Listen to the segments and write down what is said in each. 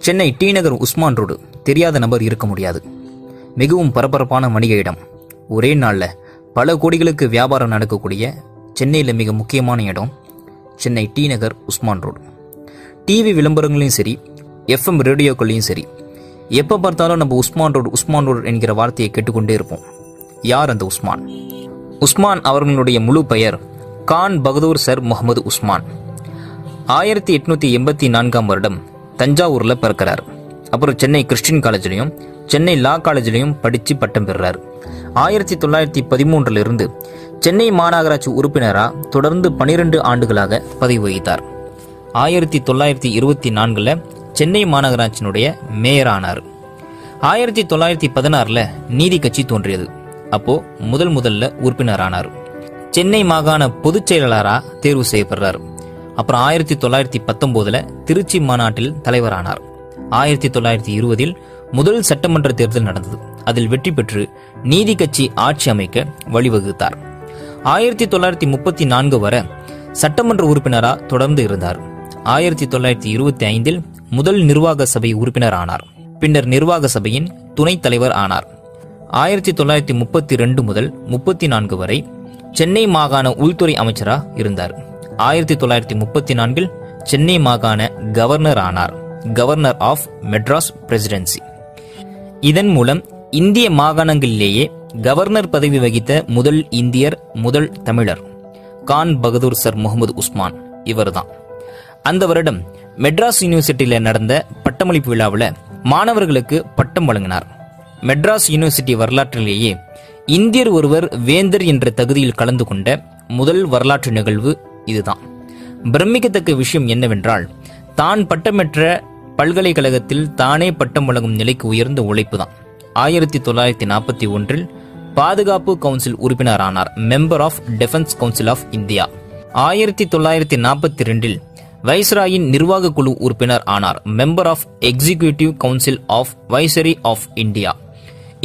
Chennai D நகர் Usman road தெரியாத நபர் இருக்க முடியாது. மிகவும் பரபரப்பான வணிக இடம். ஒரே நாளில் பல கோடிகளுக்கு வியாபாரம் நடக்கக்கூடிய சென்னையில் மிக முக்கியமான இடம் சென்னை டி நகர் உஸ்மான் ரோடு. டிவி விளம்பரங்களையும் சரி, எஃப்எம் ரேடியோக்கள்லையும் சரி, எப்போ பார்த்தாலும் நம்ம உஸ்மான் ரோடு என்கிற வார்த்தையை கேட்டுக்கொண்டே இருப்போம். யார் அந்த உஸ்மான்? உஸ்மான் அவர்களுடைய முழு பெயர் கான் பகதூர் சர் முகமது உஸ்மான். 1884 வருடம் தஞ்சாவூரில் பிறக்கிறார். அப்புறம் சென்னை கிறிஸ்டின் காலேஜ்லையும் சென்னை லா காலேஜ்லையும் படித்து பட்டம் பெறுறார். 1913 சென்னை மாநகராட்சி உறுப்பினராக தொடர்ந்து 12 ஆண்டுகளாக பதவி வகித்தார். 1924 சென்னை மாநகராட்சியினுடைய மேயர் ஆனார். 1916 நீதி கட்சி தோன்றியது. அப்போ முதல்ல உறுப்பினர் ஆனார். சென்னை மாகாண பொதுச் செயலாளராக தேர்வு செய்யப்படுறார். அப்புறம் 1919 திருச்சி மாநாட்டில் தலைவரானார். 1920 முதல் சட்டமன்ற தேர்தல் நடந்தது. அதில் வெற்றி பெற்று நீதி கட்சி ஆட்சி அமைக்க வழிவகுத்தார். 1934 வரை சட்டமன்ற உறுப்பினராக தொடர்ந்து இருந்தார். 1925 முதல் நிர்வாக சபை உறுப்பினர் ஆனார். பின்னர் நிர்வாக சபையின் துணைத் தலைவர் ஆனார். 1932 முதல் 34 வரை சென்னை மாகாண உள்துறை அமைச்சராக இருந்தார். 1934 சென்னை மாகாண கவர்னர் ஆனார். Governor of Madras presidency. இதன் மூலம் இந்திய மாகாணங்களிலேயே கவர்னர் பதவி வகித்த முதல் இந்தியர், முதல் தமிழர் கான் பகதூர் சர் முகமது உஸ்மான் இவர்தான். அந்த வருடம் மெட்ராஸ் யூனிவர்சிட்டியில் நடந்த பட்டமளிப்பு விழாவில் மாணவர்களுக்கு பட்டம் வழங்கினார். மெட்ராஸ் யூனிவர்சிட்டி வரலாற்றிலேயே இந்தியர் ஒருவர் வேந்தர் என்ற தகுதியில் கலந்து கொண்ட முதல் வரலாற்று நிகழ்வு இதுதான். பிரமிக்கத்தக்க விஷயம் என்னவென்றால், தான் பட்டமேற்ற பல்கலைக்கழகத்தில் தானே பட்டம் வழங்கும் நிலைக்கு உயர்ந்த உழைப்பு தான். 1941 பாதுகாப்பு கவுன்சில் உறுப்பினர் ஆனார். Member of defence council of India. 1942 வைஸ்ராயின் நிர்வாக குழு உறுப்பினர் ஆனார். Member of executive council of viceroy of India.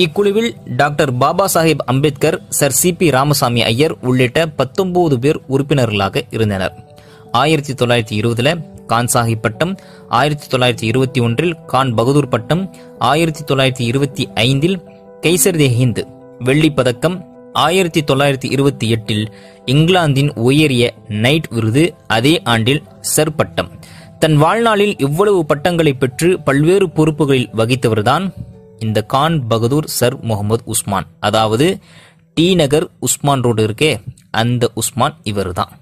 இக்குழுவில் doctor Baba Saheb Ambedkar, sir CP Ramaswami Iyer உள்ளிட்ட 19 பேர் உறுப்பினர்களாக இருந்தனர். 1920 கான் சாஹிப் பட்டம், 1921 கான் பகதூர் பட்டம், 1925 கைசர் தே ஹிந்த் வெள்ளி பதக்கம், 1928 இங்கிலாந்தின் உயரிய நைட் விருது, அதே ஆண்டில் சர் பட்டம். தன் வாழ்நாளில் இவ்வளவு பட்டங்களை பெற்று பல்வேறு பொறுப்புகளில் வகித்தவர்தான் இந்த கான் பகதூர் சர் முகமது உஸ்மான். அதாவது டி நகர் உஸ்மான் ரோடு இருக்கே, அந்த உஸ்மான் இவர்தான்.